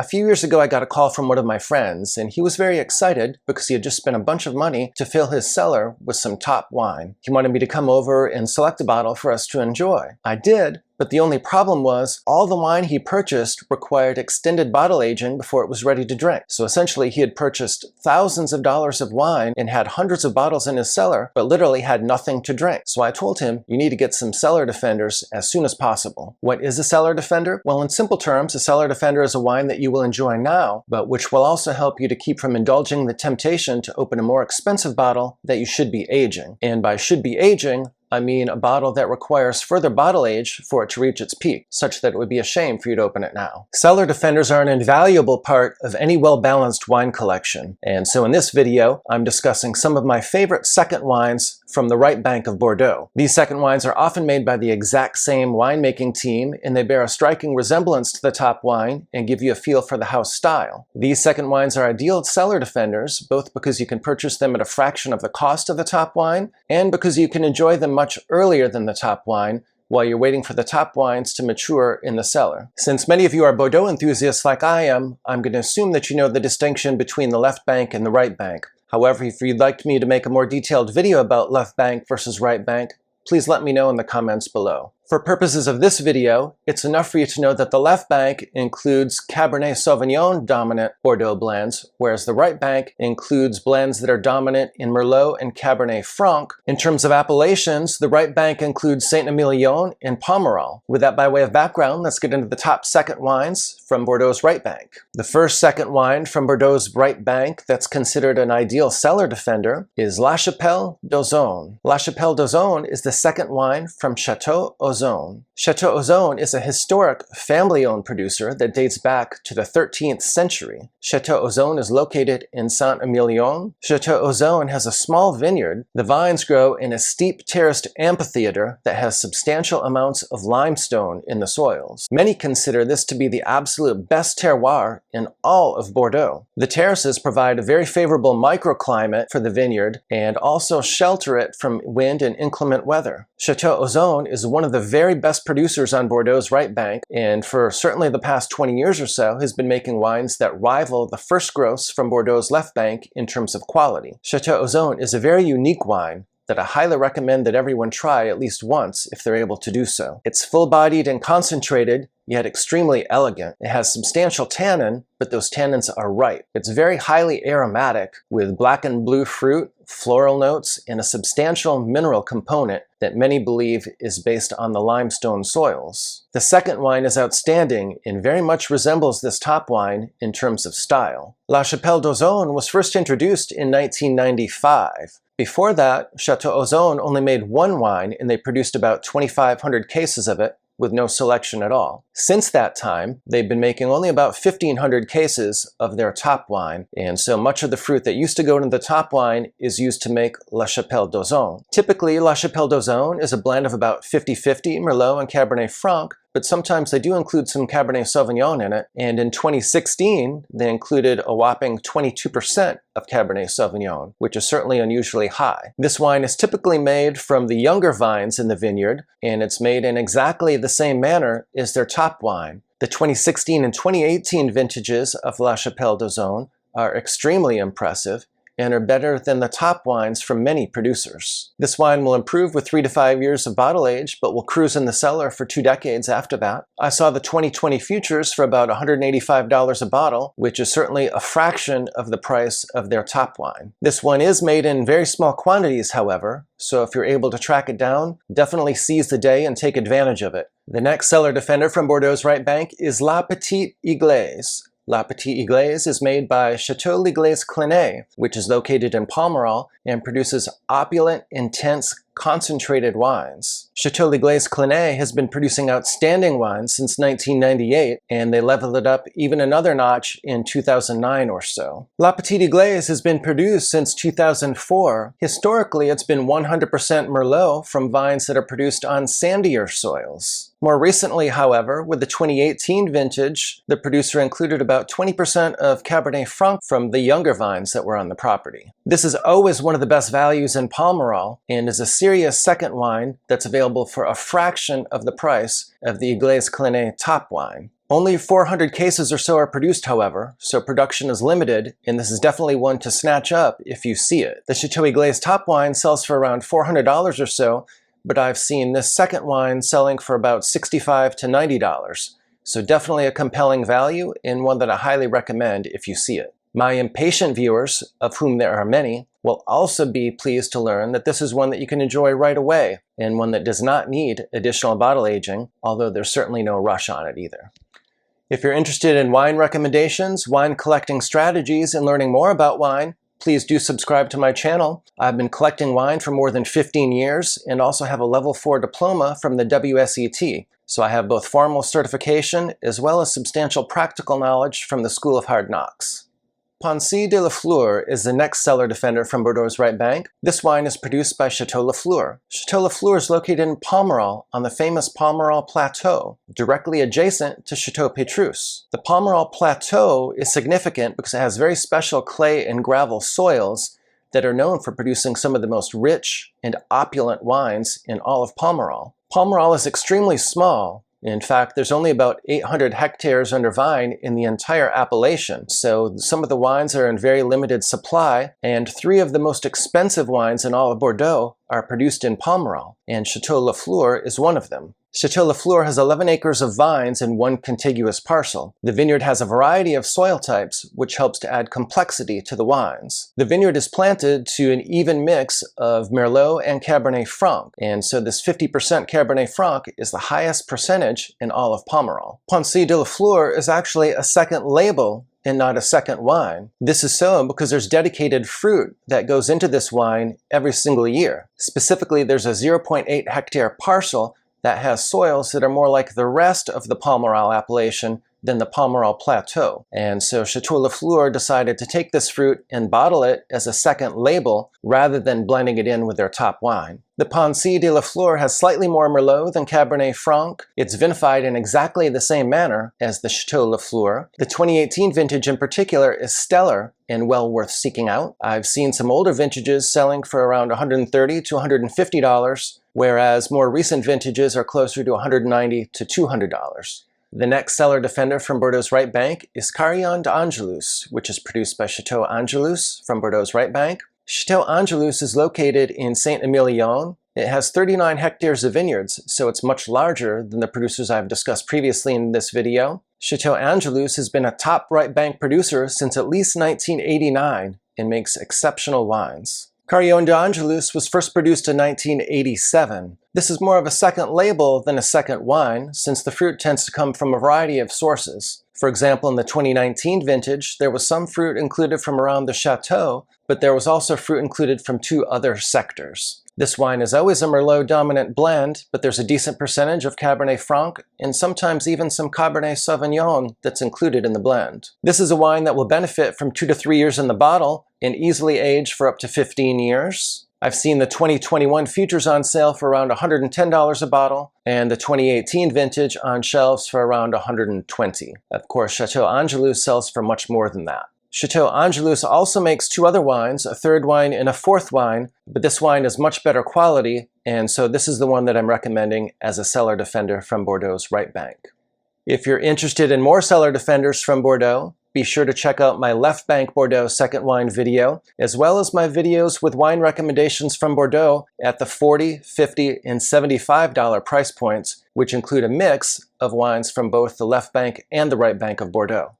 A few years ago, I got a call from one of my friends, and he was very excited because he had just spent a bunch of money to fill his cellar with some top wine. He wanted me to come over and select a bottle for us to enjoy. I did. But the only problem was, all the wine he purchased required extended bottle aging before it was ready to drink. So essentially, he had purchased thousands of dollars of wine and had hundreds of bottles in his cellar, but literally had nothing to drink. So I told him, you need to get some cellar defenders as soon as possible. What is a cellar defender? Well, in simple terms, a cellar defender is a wine that you will enjoy now, but which will also help you to keep from indulging the temptation to open a more expensive bottle that you should be aging. And by should be aging, I mean a bottle that requires further bottle age for it to reach its peak, such that it would be a shame for you to open it now. Cellar defenders are an invaluable part of any well-balanced wine collection, and so in this video, I'm discussing some of my favorite second wines from the Right Bank of Bordeaux. These second wines are often made by the exact same winemaking team, and they bear a striking resemblance to the top wine and give you a feel for the house style. These second wines are ideal cellar defenders, both because you can purchase them at a fraction of the cost of the top wine, and because you can enjoy them much earlier than the top wine, while you're waiting for the top wines to mature in the cellar. Since many of you are Bordeaux enthusiasts like I am, I'm going to assume that you know the distinction between the left bank and the right bank. However, if you'd like me to make a more detailed video about left bank versus right bank, please let me know in the comments below. For purposes of this video, it's enough for you to know that the left bank includes Cabernet Sauvignon dominant Bordeaux blends, whereas the right bank includes blends that are dominant in Merlot and Cabernet Franc. In terms of appellations, the right bank includes Saint-Emilion and Pomerol. With that by way of background, let's get into the top second wines from Bordeaux's right bank. The first second wine from Bordeaux's right bank that's considered an ideal cellar defender is La Chapelle de Ausone. La Chapelle de Ausone is the second wine from Chapelle de Ausone. Chapelle de Ausone is a historic family-owned producer that dates back to the 13th century. Chapelle de Ausone is located in Saint-Emilion. Chapelle de Ausone has a small vineyard. The vines grow in a steep terraced amphitheater that has substantial amounts of limestone in the soils. Many consider this to be the absolute best terroir in all of Bordeaux. The terraces provide a very favorable microclimate for the vineyard and also shelter it from wind and inclement weather. Chapelle de Ausone is one of the very best producers on Bordeaux's right bank, and for certainly the past 20 years or so has been making wines that rival the first growths from Bordeaux's left bank in terms of quality. Chapelle de Ausone is a very unique wine that I highly recommend that everyone try at least once if they're able to do so. It's full-bodied and concentrated, yet extremely elegant. It has substantial tannin, but those tannins are ripe. It's very highly aromatic with black and blue fruit, floral notes, and a substantial mineral component that many believe is based on the limestone soils. The second wine is outstanding and very much resembles this top wine in terms of style. La Chapelle de Ausone was first introduced in 1995. Before that, Chapelle de Ausone only made one wine, and they produced about 2,500 cases of it, with no selection at all. Since that time, they've been making only about 1,500 cases of their top wine, and so much of the fruit that used to go into the top wine is used to make La Chapelle de Ausone. Typically, La Chapelle de Ausone is a blend of about 50-50 Merlot and Cabernet Franc, but sometimes they do include some Cabernet Sauvignon in it, and in 2016, they included a whopping 22% of Cabernet Sauvignon, which is certainly unusually high. This wine is typically made from the younger vines in the vineyard, and it's made in exactly the same manner as their top wine. The 2016 and 2018 vintages of La Chapelle de Ausone are extremely impressive, and are better than the top wines from many producers. This wine will improve with 3 to 5 years of bottle age, but will cruise in the cellar for 2 decades after that. I saw the 2020 futures for about $185 a bottle, which is certainly a fraction of the price of their top wine. This one is made in very small quantities, however, so if you're able to track it down, definitely seize the day and take advantage of it. The next cellar defender from Bordeaux's right bank is La Petite Eglise. La Petite Eglise is made by Chapelle de Ausone, which is located in Pomerol and produces opulent, intense, concentrated wines. Chapelle de Ausone has been producing outstanding wines since 1998, and they leveled it up even another notch in 2009 or so. La Petite Eglise has been produced since 2004. Historically, it's been 100% Merlot from vines that are produced on sandier soils. More recently, however, with the 2018 vintage, the producer included about 20% of Cabernet Franc from the younger vines that were on the property. This is always one of the best values in Pomerol, and is a serious second wine that's available for a fraction of the price of the Eglise Clinay top wine. Only 400 cases or so are produced, however, so production is limited, and this is definitely one to snatch up if you see it. The Chapelle de Ausone top wine sells for around $400 or so, but I've seen this second wine selling for about $65 to $90. So definitely a compelling value and one that I highly recommend if you see it. My impatient viewers, of whom there are many, will also be pleased to learn that this is one that you can enjoy right away and one that does not need additional bottle aging, although there's certainly no rush on it either. If you're interested in wine recommendations, wine collecting strategies, and learning more about wine, please do subscribe to my channel. I've been collecting wine for more than 15 years and also have a level 4 diploma from the WSET. So I have both formal certification as well as substantial practical knowledge from the School of Hard Knocks. Pensées de Lafleur is the next cellar defender from Bordeaux's Right Bank. This wine is produced by Chapelle de Lafleur. Chapelle de Lafleur is located in Pomerol on the famous Pomerol Plateau, directly adjacent to Chateau Petrus. The Pomerol Plateau is significant because it has very special clay and gravel soils that are known for producing some of the most rich and opulent wines in all of Pomerol. Pomerol is extremely small. In fact, there's only about 800 hectares under vine in the entire appellation, so some of the wines are in very limited supply, and 3 of the most expensive wines in all of Bordeaux are produced in Pomerol, and Chapelle de Lafleur is one of them. Chapelle de Lafleur has 11 acres of vines in one contiguous parcel. The vineyard has a variety of soil types, which helps to add complexity to the wines. The vineyard is planted to an even mix of Merlot and Cabernet Franc, and so this 50% Cabernet Franc is the highest percentage in all of Pomerol. Pensées de Lafleur is actually a second label and not a second wine. This is so because there's dedicated fruit that goes into this wine every single year. Specifically, there's a 0.8 hectare parcel that has soils that are more like the rest of the Pomerol appellation than the Pomerol Plateau. And so Chapelle de Lafleur decided to take this fruit and bottle it as a second label rather than blending it in with their top wine. The Pensées de Lafleur has slightly more Merlot than Cabernet Franc. It's vinified in exactly the same manner as the Chapelle de Lafleur. The 2018 vintage in particular is stellar and well worth seeking out. I've seen some older vintages selling for around $130 to $150, whereas more recent vintages are closer to $190 to $200. The next cellar defender from Bordeaux's Right Bank is Carillon d'Angelus, which is produced by Chateau Angelus from Bordeaux's Right Bank. Chateau Angelus is located in Saint-Emilion. It has 39 hectares of vineyards, so it's much larger than the producers I've discussed previously in this video. Chateau Angelus has been a top Right Bank producer since at least 1989 and makes exceptional wines. Carillon d'Angelus was first produced in 1987. This is more of a second label than a second wine, since the fruit tends to come from a variety of sources. For example, in the 2019 vintage, there was some fruit included from around the chateau, but there was also fruit included from 2 other sectors. This wine is always a Merlot-dominant blend, but there's a decent percentage of Cabernet Franc and sometimes even some Cabernet Sauvignon that's included in the blend. This is a wine that will benefit from 2 to 3 years in the bottle and easily age for up to 15 years. I've seen the 2021 futures on sale for around $110 a bottle and the 2018 vintage on shelves for around $120. Of course, Chateau Angelus sells for much more than that. Chateau Angelus also makes 2 other wines, a 3rd wine and a 4th wine, but this wine is much better quality, and so this is the one that I'm recommending as a cellar defender from Bordeaux's Right Bank. If you're interested in more cellar defenders from Bordeaux, be sure to check out my Left Bank Bordeaux second wine video, as well as my videos with wine recommendations from Bordeaux at the $40, $50, and $75 price points, which include a mix of wines from both the Left Bank and the Right Bank of Bordeaux.